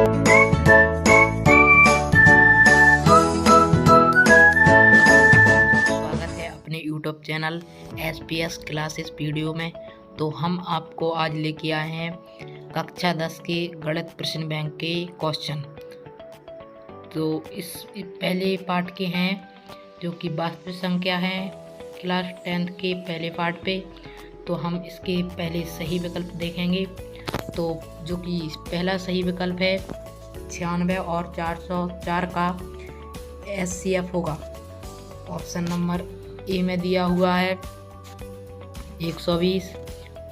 स्वागत है अपने YouTube channel SPS classes video में। तो हम आपको आज लेके आए हैं कक्षा 10 के गणित प्रश्न बैंक के क्वेश्चन। तो इस पहले पार्ट के हैं जो कि वास्तविक संख्या है क्लास 10 के पहले पार्ट पे। तो हम इसके पहले सही विकल्प देखेंगे। तो जो कि पहला सही विकल्प है 96 और 404 का SCF होगा। ऑप्शन नंबर ए में दिया हुआ है 120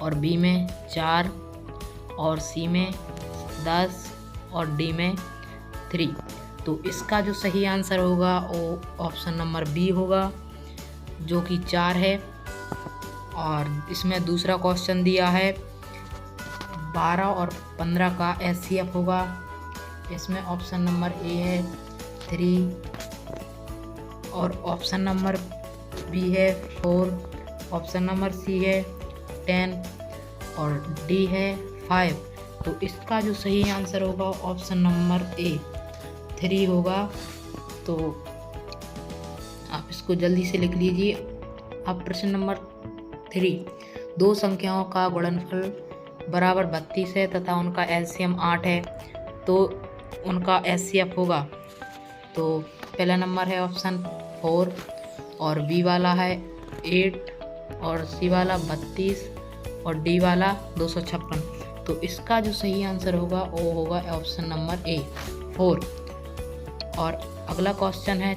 और बी में 4 और सी में 10 और डी में 3। तो इसका जो सही आंसर होगा वो ऑप्शन नंबर बी होगा जो कि 4 है। और इसमें दूसरा क्वेश्चन दिया है 12 और 15 का SCF होगा। इसमें ऑप्शन नंबर ए है 3 और ऑप्शन नंबर बी है 4, ऑप्शन नंबर सी है 10 और डी है 5। तो इसका जो सही आंसर होगा ऑप्शन नंबर ए 3 होगा। तो आप इसको जल्दी से लिख लीजिए। अब प्रश्न नंबर 3, दो संख्याओं का गुणनफल बराबर 32 है तथा उनका LCM 8 है तो उनका SCF होगा। तो पहला नंबर है ऑप्शन 4 और बी वाला है 8 और सी वाला 32 और डी वाला 256। तो इसका जो सही आंसर होगा वो होगा ऑप्शन नंबर ए 4। और अगला क्वेश्चन है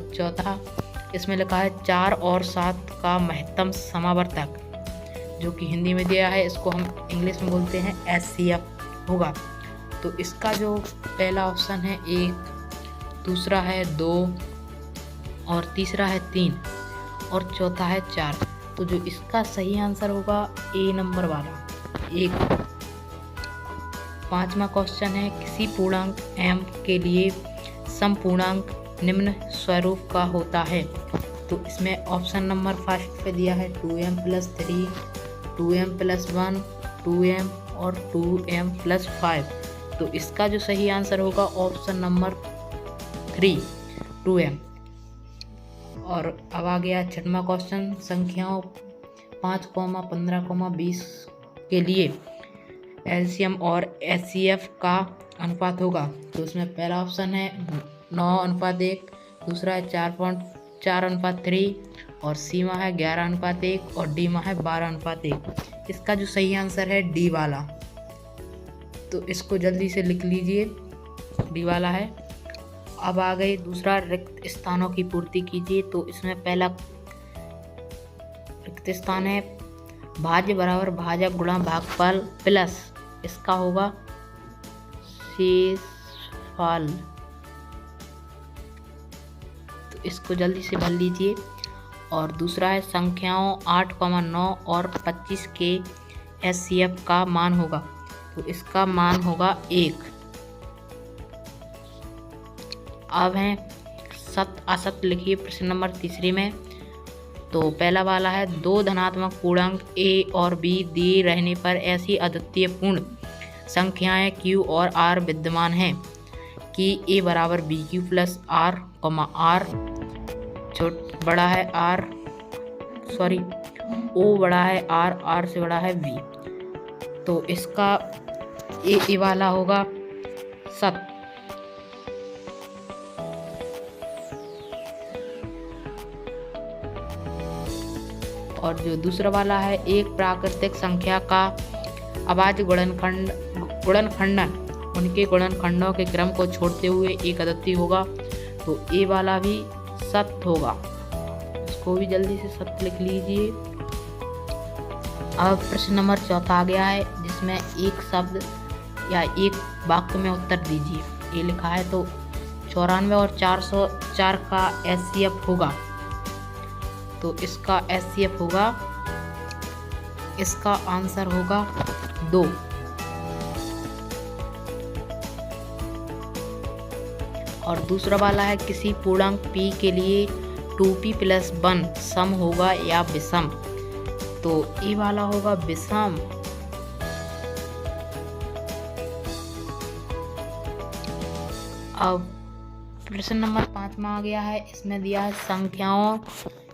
चौथा। इसमें लिखा है 4 और 7 का महत्तम समावर्तक, जो कि हिंदी में दिया है, इसको हम इंग्लिश में बोलते हैं SCF होगा। तो इसका जो पहला ऑप्शन है 1, दूसरा है 2 और तीसरा है 3 और चौथा है 4। तो जो इसका सही आंसर होगा ए नंबर वाला 1। पांचवा क्वेश्चन है किसी पूर्णांक m के लिए समपूर्णांक निम्न स्वरूप का होता है। तो इसमें ऑप्शन नंबर फर्स्ट पे दिया है 2m + 3, 2m + 1, 2m और 2m + 5। तो इसका जो सही आंसर होगा ऑप्शन नंबर 3 2m। और अब आ गया छठवां क्वेश्चन संख्याओं 5, 15, 20 के लिए LCM और SCF का अनुपात होगा। तो इसमें पहला ऑप्शन है 9:1, दूसरा है 4.4:3 और सी में है 11:1 और डी में है 12:1। इसका जो सही आंसर है डी वाला। तो इसको जल्दी से लिख लीजिए, डी वाला है। अब आ गई दूसरा रिक्त स्थानों की पूर्ति कीजिए। तो इसमें पहला रिक्त स्थान है भाज्य बराबर भाजक गुणा भागफल प्लस, इसका होगा शेषफल। तो इसको जल्दी से भर लीजिए। और दूसरा है संख्याओं 8, 9 और 25 के SCF का मान होगा। तो इसका मान होगा 1। अब है सत्य असत्य लिखिए प्रश्न नंबर 3 में। तो पहला वाला है 2 धनात्मक पूर्णांक a और b दिए रहने पर ऐसी अद्वितीय पूर्ण संख्याएं q और r विद्यमान हैं कि a बराबर bq + r, r बड़ा है r, o बड़ा है r, r से बड़ा है v। तो इसका ए वाला होगा सत्य। और जो दूसरा वाला है एक प्राकृतिक संख्या का अभाज्य गुणनखंडन उनके गुणनखंडों के क्रम को छोड़ते हुए एक अद्वितीय होगा। तो ए वाला भी सत्य होगा। इसको भी जल्दी से सत्य लिख लीजिए। अब प्रश्न नंबर 4 आ गया है जिसमें एक शब्द या एक वाक्य में उत्तर दीजिए। ये लिखा है तो 94 और 404 का SCF होगा। तो इसका SCF होगा, इसका आंसर होगा 2। और दूसरा वाला है किसी पूर्णांक p के लिए 2p + 1 सम होगा या विषम। तो ए वाला होगा विषम। अब प्रश्न नंबर 5 में आ गया है। इसमें दिया है संख्याओं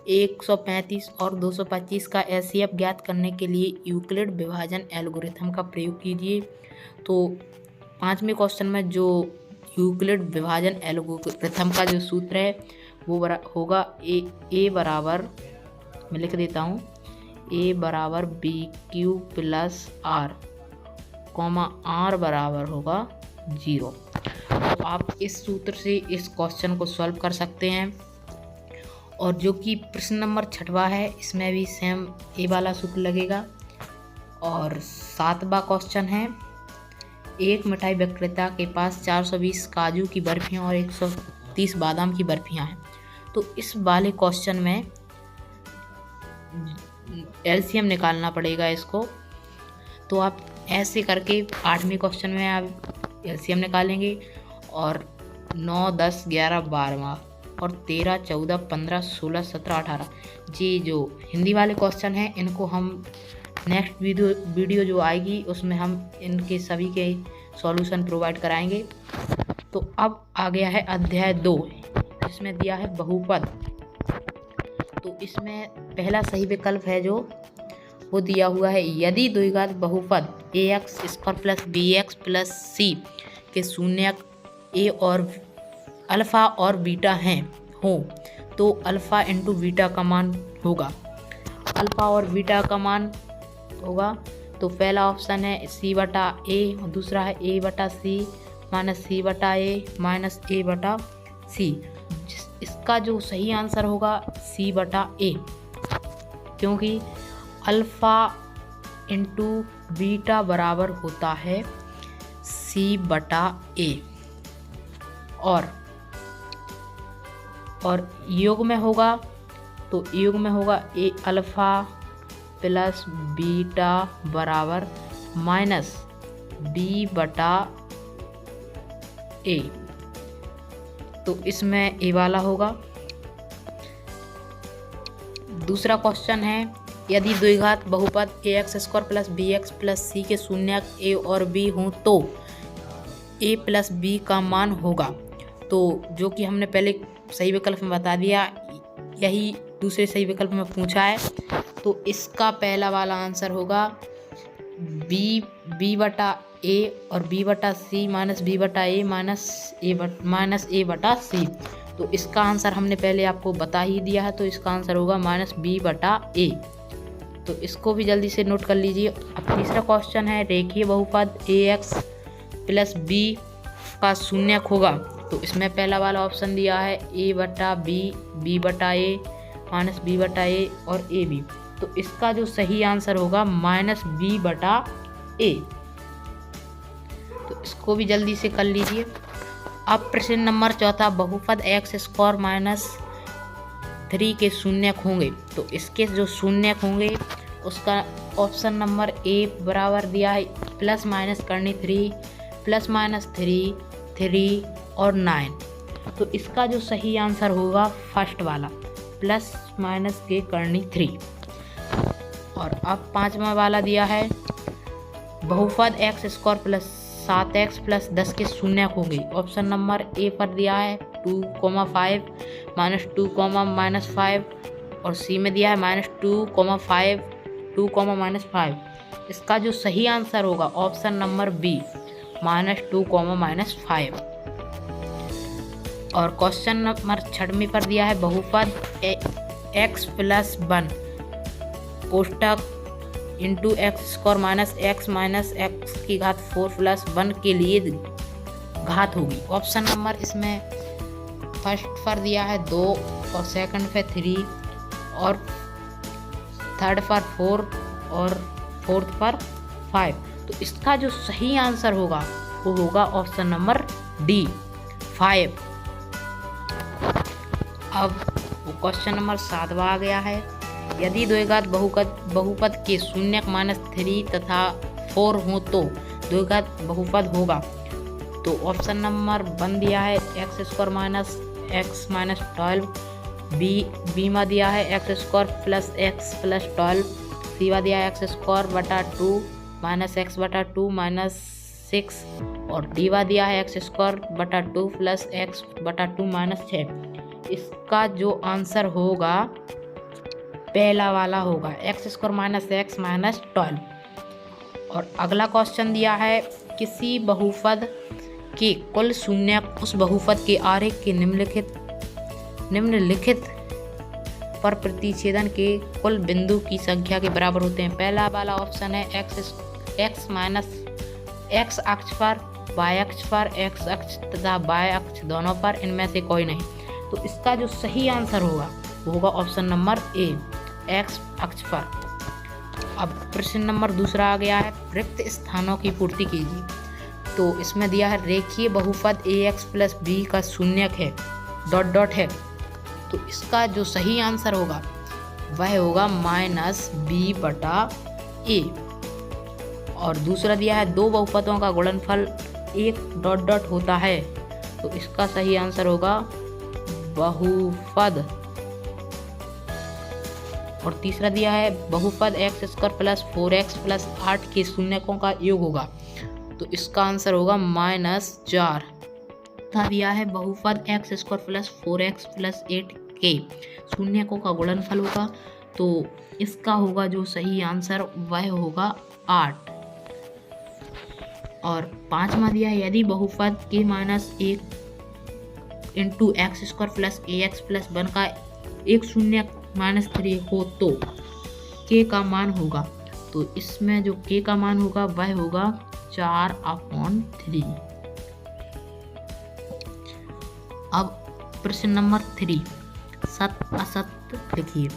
135 और 225 का एचसीएफ ज्ञात करने के लिए यूक्लिड विभाजन एल्गोरिथम का प्रयोग कीजिए। तो 5वें क्वेश्चन में जो यूक्लिड विभाजन एल्गोरिथम का जो सूत्र है वो होगा ए बराबर, मैं लिख देता हूँ, ए बराबर B Q plus R comma R बराबर होगा 0। तो आप इस सूत्र से इस क्वेश्चन को सॉल्व कर सकते हैं। और जो कि प्रश्न नंबर 6वां है, इसमें भी सेम ए वाला सूत्र लगेगा। और 7वां क्वेश्चन है, एक मिठाई विक्रेता के पास 420 काजू की बर्फियाँ और 130 बादाम की बर्फियाँ हैं। तो इस वाले क्वेश्चन में एलसीएम निकालना पड़ेगा इसको। तो आप ऐसे करके 8वें क्वेश्चन में आप एलसीएम निकालेंगे और 9, 10, 11, 12 और 13, 14, 15, 16, 17, 18 जी जो हिंदी वाले क्वेश्चन हैं इनको हम नेक्स्ट वीडियो जो आएगी उसमें हम इनके सभी के सॉल्यूशन प्रोवाइड कराएंगे। तो अब आ गया है अध्याय 2, इसमें दिया है बहुपद। तो इसमें पहला सही विकल्प है जो वो दिया हुआ है, यदि द्विघात बहुपद ax² plus bx plus c के शून्यक a और अल्फ़ा और बीटा हैं हो तो अल्फ़ा इंटू बीटा का मान होगा। अल्फ़ा और बीटा का मान होगा तो पहला ऑप्शन है c/a और दूसरा है a/c minus c/a minus a/c। इसका जो सही आंसर होगा c/a, क्योंकि अल्फ़ा इंटू बीटा बराबर होता है c/a। और योग में होगा तो योग में होगा a अल्फ़ा प्लस बीटा बराबर माइनस b/a। तो इसमें a वाला होगा। दूसरा क्वेश्चन है, यदि द्विघात बहुपद ax² plus bx plus c के शून्यक a और b हों तो a प्लस b का मान होगा। तो जो कि हमने पहले सही विकल्प में बता दिया, यही दूसरे सही विकल्प में पूछा है। तो इसका पहला वाला आंसर होगा b/a और b/c minus b/a minus a/c। तो इसका आंसर हमने पहले आपको बता ही दिया है, तो इसका आंसर होगा माइनस b/a। तो इसको भी जल्दी से नोट कर लीजिए। अब तीसरा क्वेश्चन है, रेखीय बहुपद ax प्लस b का शून्यक होगा। तो इसमें पहला वाला ऑप्शन दिया है a/b b/a माइनस b/a और ab। तो इसका जो सही आंसर होगा माइनस b/a। तो इसको भी जल्दी से कर लीजिए। अब प्रश्न नंबर 4, बहुपद x² माइनस 3 के शून्यक होंगे। तो इसके जो शून्यक होंगे उसका ऑप्शन नंबर ए बराबर दिया है प्लस माइनस करनी 3 प्लस माइनस 3 और 9। तो इसका जो सही आंसर होगा फर्स्ट वाला प्लस माइनस के करनी 3। और अब 5वां वाला दिया है, बहुपद x² प्लस 7x प्लस 10 के शून्यक होंगे। ऑप्शन नंबर ए पर दिया है 2,5 माइनस 2, माइनस 5 और सी में दिया है माइनस 2,5 2, माइनस 5। इसका जो सही आंसर होगा option number B minus 2, minus 5। और क्वेश्चन नंबर 6 पर दिया है, बहुपद x प्लस 1 कोष्टक इंटू x² माइनस x की घात 4 प्लस 1 के लिए घात होगी। ऑप्शन नंबर इसमें फर्स्ट पर दिया है 2 और सेकंड पे 3 और थर्ड पर 4 और फोर्थ पर 5। तो इसका जो सही आंसर होगा वो होगा ऑप्शन नंबर डी 5। अब वो क्वेश्चन नंबर 7 आ गया है, यदि द्विघात बहुपद के शून्यक -3 तथा 4 हो तो द्विघात बहुपद होगा। तो ऑप्शन नंबर 1 दिया है x² minus x minus 12, B में दिया है x² प्लस x प्लस 12, सी में दिया है x² बटा 2 माइनस x बटा 2 माइनस 6 और डी दिया है एक्स स्क्वायर बटा 2 प्लस एक्स बटा 2 माइनस 6। इसका जो आंसर होगा पहला वाला होगा x square minus x minus 12। और अगला क्वेश्चन दिया है किसी बहुपद के कुल शून्यक उस बहुपद के आरेख के निम्नलिखित पर प्रतिच्छेदन के कुल बिंदु की संख्या के बराबर होते हैं। पहला वाला ऑप्शन है एक्स माइनस एक्स अक्ष पर, वाई अक्ष पर, एक्स अक्ष तथा वाई अक्ष दोनों पर, इनमें से कोई नहीं। तो इसका जो सही आंसर होगा वो होगा ऑप्शन नंबर ए, एक्स अक्ष पर। अब प्रश्न नंबर दूसरा आ गया है रिक्त स्थानों की पूर्ति कीजिए। तो इसमें दिया है रेखीय बहुपद ए एक्स प्लस बी का शून्यक है डॉट डॉट है। तो इसका जो सही आंसर होगा वह होगा माइनस बी बटा ए। और दूसरा दिया है दो बहुपदों का गुणनफल एक डॉट डॉट होता है। तो इसका सही आंसर होगा बहुपद। और तीसरा दिया है बहुपद x square plus 4x plus 8 के शून्यकों का योग होगा। तो इसका आंसर होगा -4। दिया है बहुपद x square plus 4x plus 8 के शून्यकों का गुणनफल होगा। तो इसका होगा जो सही आंसर वह होगा 8। और पांचवा दिया है यदि बहुपद के -1 into x square plus ax plus 1 का एक शून्य -3 हो तो k का मान होगा। तो इसमें जो k का मान होगा वह होगा 4/3। अब प्रश्न नंबर 3 सत्य असत्य लिखिए।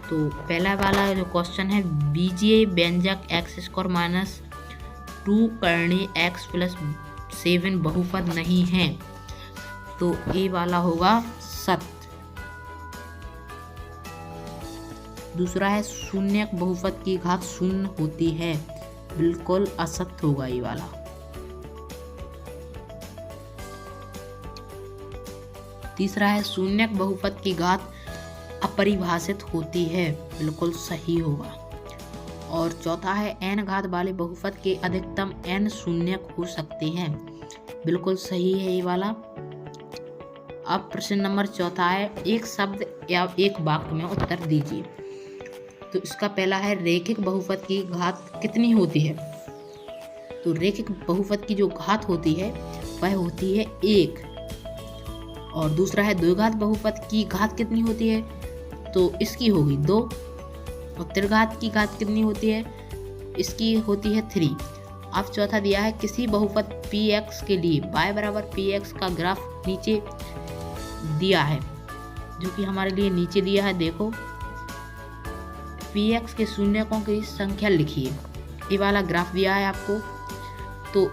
तो पहला वाला जो क्वेश्चन है बीजीय व्यंजक एक्स स्क्वायर माइनस 2 कर्ण एक्स प्लस 7 बहुपद नहीं है। तो ए वाला होगा सत्य। दूसरा है शून्यक बहुपद की घात शून्य होती है, बिल्कुल असत्य होगा ये वाला। तीसरा है शून्यक बहुपद की घात अपरिभाषित होती है, बिल्कुल सही होगा। और चौथा है n घात वाले बहुपद के अधिकतम n शून्यक हो सकते हैं, बिल्कुल सही है ये वाला। अब प्रश्न नंबर चौथा है एक शब्द या एक वाक्य में उत्तर दीजिए। तो इसका पहला है रैखिक बहुपद की घात कितनी होती है। तो रैखिक बहुपद की जो घात होती है वह होती है 1। और दूसरा है द्विघात बहुपद की घात कितनी होती है। तो इसकी होगी 2। और त्रिघात की घात कितनी होती है, इसकी होती है 3। अब चौथा दिया है किसी बहुपद px के लिए y बराबर px का ग्राफ नीचे दिया है, जो कि हमारे लिए नीचे दिया है। देखो px के शून्यकों की संख्या लिखिए, ये वाला ग्राफ दिया है आपको। तो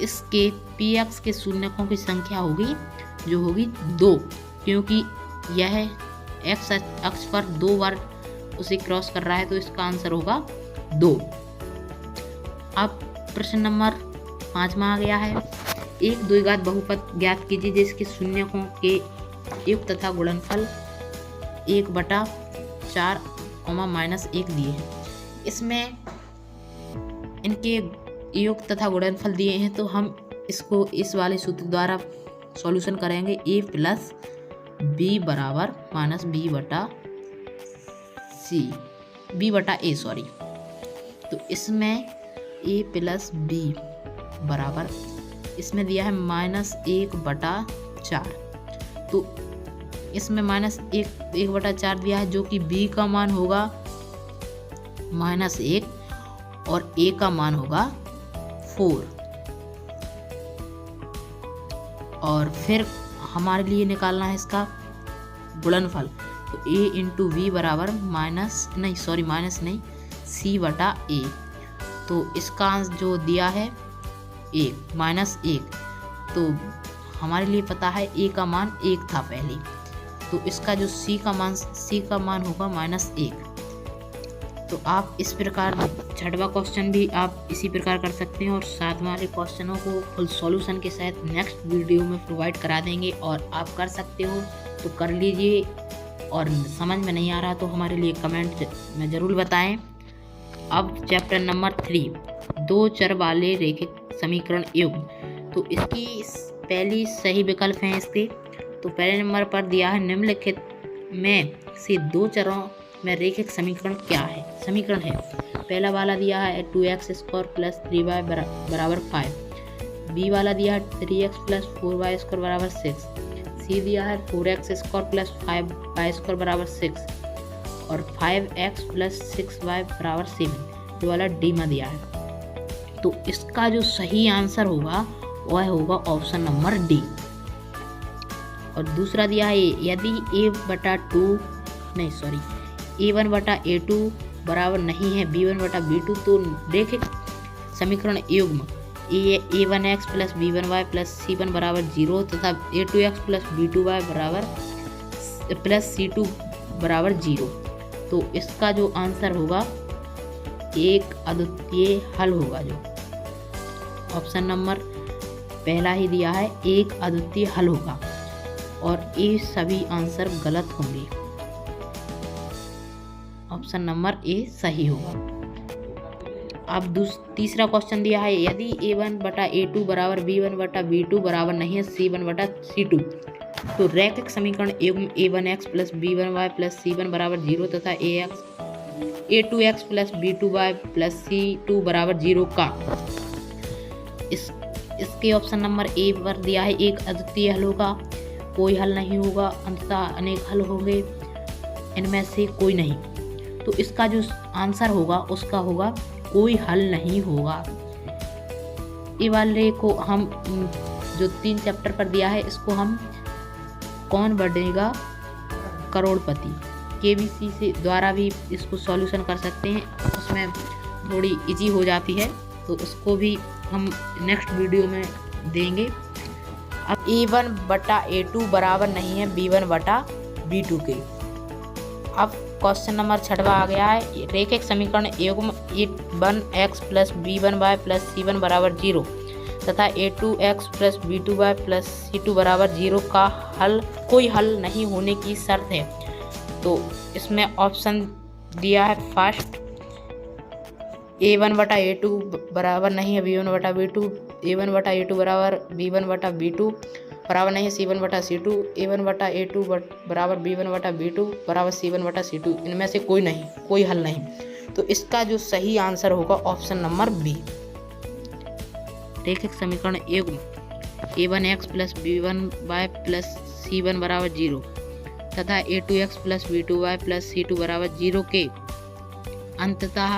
इसके px के शून्यकों की संख्या होगी जो होगी 2, क्योंकि यह x अक्ष पर 2 बार उसे क्रॉस कर रहा है। तो इसका आंसर होगा 2। अब प्रश्न नंबर 5 आ गया है एक द्विघात बहुपद ज्ञात कीजिए जिसके शून्यकों के योग तथा गुणनफल 1/4, -1 दिए हैं। इसमें इनके योग तथा गुणनफल दिए हैं, तो हम इसको इस वाले सूत्र द्वारा सॉल्यूशन करेंगे। a प्लस b बराबर b बटा a सॉरी। तो इसमें a प्लस b बराबर इसमें दिया है -1/4। तो इसमें -1/4 दिया है, जो कि b का मान होगा -1 और a का मान होगा 4। और फिर हमारे लिए निकालना है इसका गुणनफल। तो a इंटू वी बराबर c बटा a। तो इसका जो दिया है 1 तो हमारे लिए पता है a का मान 1 था पहले। तो इसका जो c का मान होगा -1। तो आप इस प्रकार 6वां क्वेश्चन भी आप इसी प्रकार कर सकते हैं। और 7 वाले क्वेश्चनों को फुल सॉल्यूशन के साथ नेक्स्ट वीडियो में प्रोवाइड करा देंगे, और आप कर सकते हो तो कर लीजिए। और समझ में नहीं आ रहा तो हमारे लिए कमेंट में ज़रूर बताएं। अब चैप्टर नंबर 3 2 चर वाले रैखिक समीकरण योग। तो इसकी पहली सही विकल्प हैं इसके। तो पहले नंबर पर दिया है निम्नलिखित में से दो चरों में रैखिक समीकरण क्या है। समीकरण है पहला वाला दिया है 2x² + 3y बराबर 5। बी वाला दिया है 3x + 4y² बराबर 6। सी दिया है 4x² + 5y² बराबर 6 और 5x + 6y बराबर 7। ये वाला डी में दिया है। तो इसका जो सही आंसर होगा वह होगा ऑप्शन नंबर डी। और दूसरा दिया है यदि a1/a2 बराबर नहीं है b1/b2 तो रैखिक समीकरण युग्म a1x + b1y + c1 बराबर 0 तथा a2x + b2y + c2 बराबर 0। तो इसका जो आंसर होगा एक अद्वितीय हल होगा। जो ऑप्शन नंबर पहला ही दिया है एक अद्वितीय हल होगा और ये सभी आंसर गलत होंगे। ऑप्शन नंबर ए सही होगा। अब तीसरा क्वेश्चन दिया है यदि a1/a2 बराबर b1/b2 बराबर नहीं है c1/c2 तो रैखिक समीकरण युग्म a1x + b1y + c1 बराबर 0 तथा a2x + b2y + c2 बराबर 0 का इसके ऑप्शन नंबर ए पर दिया है एक अद्वितीय हल होगा, कोई हल नहीं होगा, अंततः अनेक हल होंगे, इनमें से कोई नहीं। तो इसका जो आंसर होगा उसका होगा कोई हल नहीं होगा। ये वाले को हम जो 3 चैप्टर पर दिया है इसको हम कौन बनेगा करोड़पति KBC से द्वारा भी इसको सॉल्यूशन कर सकते हैं, उसमें थोड़ी इजी हो जाती है, तो उसको भी हम नेक्स्ट वीडियो में देंगे। अब a1/a2 बराबर नहीं है b1/b2 के। अब क्वेश्चन नंबर 6 आ गया है रैखिक समीकरण युग्म a1x + b1y + c1 बराबर 0 तथा a2x + b2y + c2 बराबर 0 का हल कोई हल नहीं होने की शर्त है। तो इसमें ऑप्शन दिया है फर्स्ट a1/a2 बराबर नहीं है b1/b2, a1/a2 बराबर b1/b2 बराबर नहीं है c1/c2, a1/a2 बराबर b1/b2 बराबर c1/c2, इनमें से कोई नहीं, कोई हल नहीं। तो इसका जो सही आंसर होगा ऑप्शन नंबर बी। रैखिक समीकरण युग्म a1x + b1y + c1 बराबर 0 तथा a2x + b2y + c2 बराबर 0 के अंततः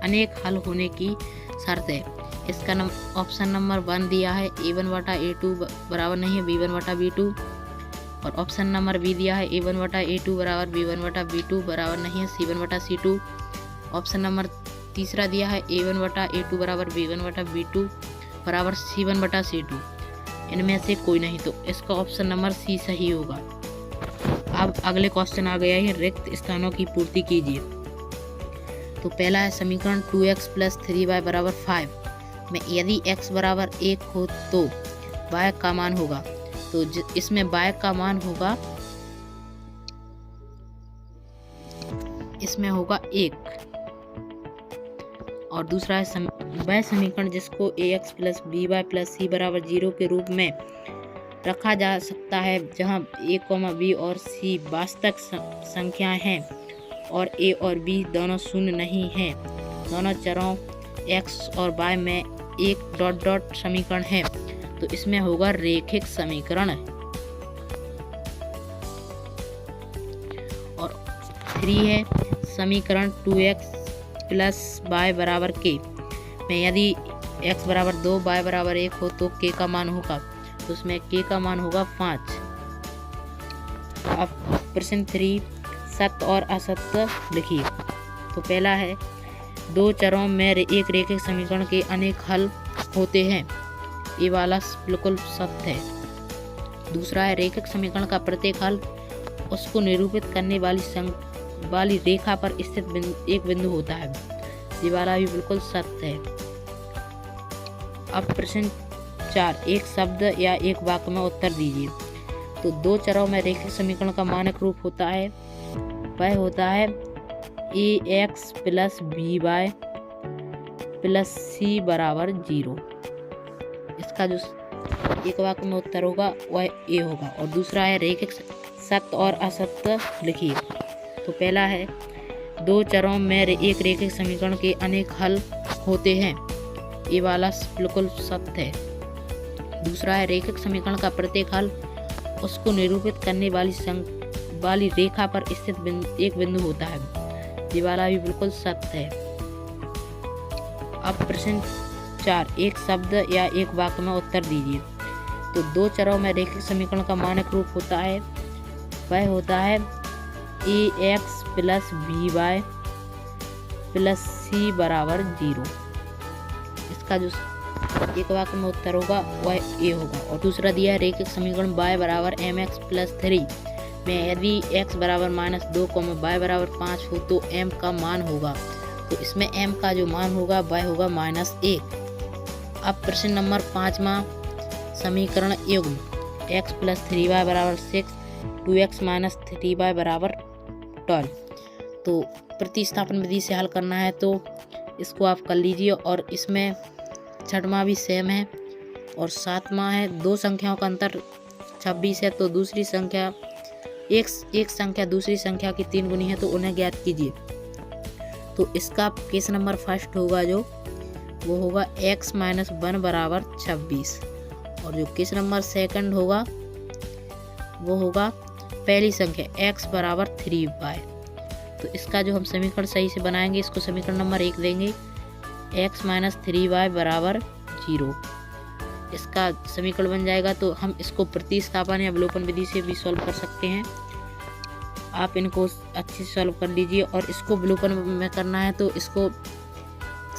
अनेक हल होने की शर्त है। इसका ऑप्शन नंबर 1 दिया है a1/a2 बराबर नहीं है b1/b2 और ऑप्शन नंबर बी दिया है a1/a2 बराबर b1/b2 बराबर नहीं है c1/c2। ऑप्शन नंबर तीसरा दिया है a1/a2 बराबर b1/b2 बराबर c1/c2, इनमें से कोई नहीं। तो इसका ऑप्शन नंबर सी सही होगा। अब अगले क्वेश्चन आ गया है रिक्त स्थानों की पूर्ति कीजिए। तो पहला है समीकरण 2x + 3y बराबर 5 में यदि x बराबर 1 हो तो y का मान होगा। तो इसमें y का मान होगा, इसमें होगा 1। और दूसरा है वह समीकरण जिसको ax + by + c बराबर 0 के रूप में रखा जा सकता है जहां a, b और c वास्तविक संख्याएं हैं और a और b दोनों शून्य नहीं हैं, दोनों चरों x और y में एक ... समीकरण है। तो इसमें होगा रैखिक समीकरण। और 3 है समीकरण 2x + y बराबर k में यदि x बराबर 2 y बराबर 1 हो तो k का मान होगा। तो उसमें k का मान होगा 5। अब प्रश्न 3 सत्य और असत्य लिखिए। तो पहला है दो चरों में एक रैखिक समीकरण के अनेक हल होते हैं, ये वाला बिल्कुल सत्य है। दूसरा है रैखिक समीकरण का प्रत्येक हल उसको निरूपित करने वाली रेखा पर स्थित एक बिंदु होता है, ये वाला भी बिल्कुल सत्य है। अब प्रश्न 4 एक शब्द या एक वाक्य में उत्तर दीजिए। तो दो चरों में रैखिक समीकरण का मानक रूप होता है, वह होता है ax + by + c बराबर 0। इसका जो एक वाक्य में उत्तर होगा वह ए होगा। और दूसरा है रैखिक सत्य और असत्य लिखिए। तो पहला है दो चरों में एक रैखिक समीकरण के अनेक हल होते हैं, ये वाला बिल्कुल सत्य है। दूसरा है रैखिक समीकरण का प्रत्येक हल उसको निरूपित करने वाली रेखा पर स्थित एक बिंदु होता है, ये वाला भी बिल्कुल सत्य है। अब प्रश्न 4, एक शब्द या एक वाक्य में उत्तर दीजिए। तो दो चरों में रैखिक समीकरण का मानक रूप होता है, वह होता है ax plus by plus c बराबर 0। इसका जो एक वाक्य में उत्तर होगा वह ए होगा। और दूसरा दिया है रैखिक समीकरण y बराबर mx प्लस 3 में यदि x बराबर -2, y बराबर 5 हो तो m का मान होगा। तो इसमें m का जो मान होगा वह होगा -1। अब प्रश्न नंबर 5वां, समीकरण युग्म x प्लस 3y बराबर 6, 2x माइनस 3y बराबर 12। तो प्रतिस्थापन विधि से हल करना है, तो इसको आप कर लीजिए। और इसमें छठवां भी सेम है और सातवां है। दो संख्याओं का अंतर 26 है, तो दूसरी संख्या एक संख्या दूसरी संख्या की 3 गुनी है, तो उन्हें ज्ञात कीजिए। तो इसका केस नंबर फर्स्ट होगा जो वो होगा x माइनस 1 बराबर 26। और जो केस नंबर सेकंड होगा वो होगा पहली संख्या x बराबर 3y। तो इसका जो हम समीकरण सही से बनाएंगे, इसको समीकरण नंबर 1 देंगे, x माइनस 3y बराबर 0। इसका समीकरण बन जाएगा। तो हम इसको प्रतिस्थापन या अवलोकन विधि से भी सॉल्व कर सकते हैं। आप इनको अच्छे से सॉल्व कर लीजिए। और इसको अवलोकन में करना है तो इसको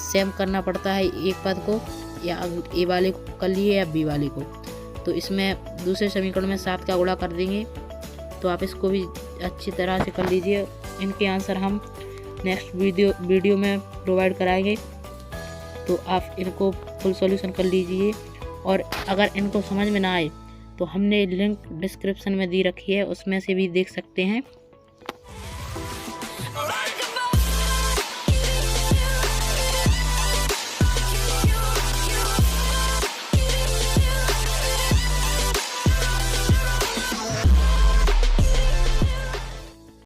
सेम करना पड़ता है, एक पद को या ए वाले को कर लिए या बी वाले को। तो इसमें दूसरे समीकरण में 7 का गुणा कर देंगे। तो आप इसको भी अच्छी तरह से कर लीजिए। इनके आंसर हम नेक्स्ट वीडियो में प्रोवाइड कराएंगे, तो आप इनको फुल सॉल्यूशन कर लीजिए। और अगर इनको समझ में ना आए तो हमने लिंक डिस्क्रिप्शन में दी रखी है, उसमें से भी देख सकते हैं।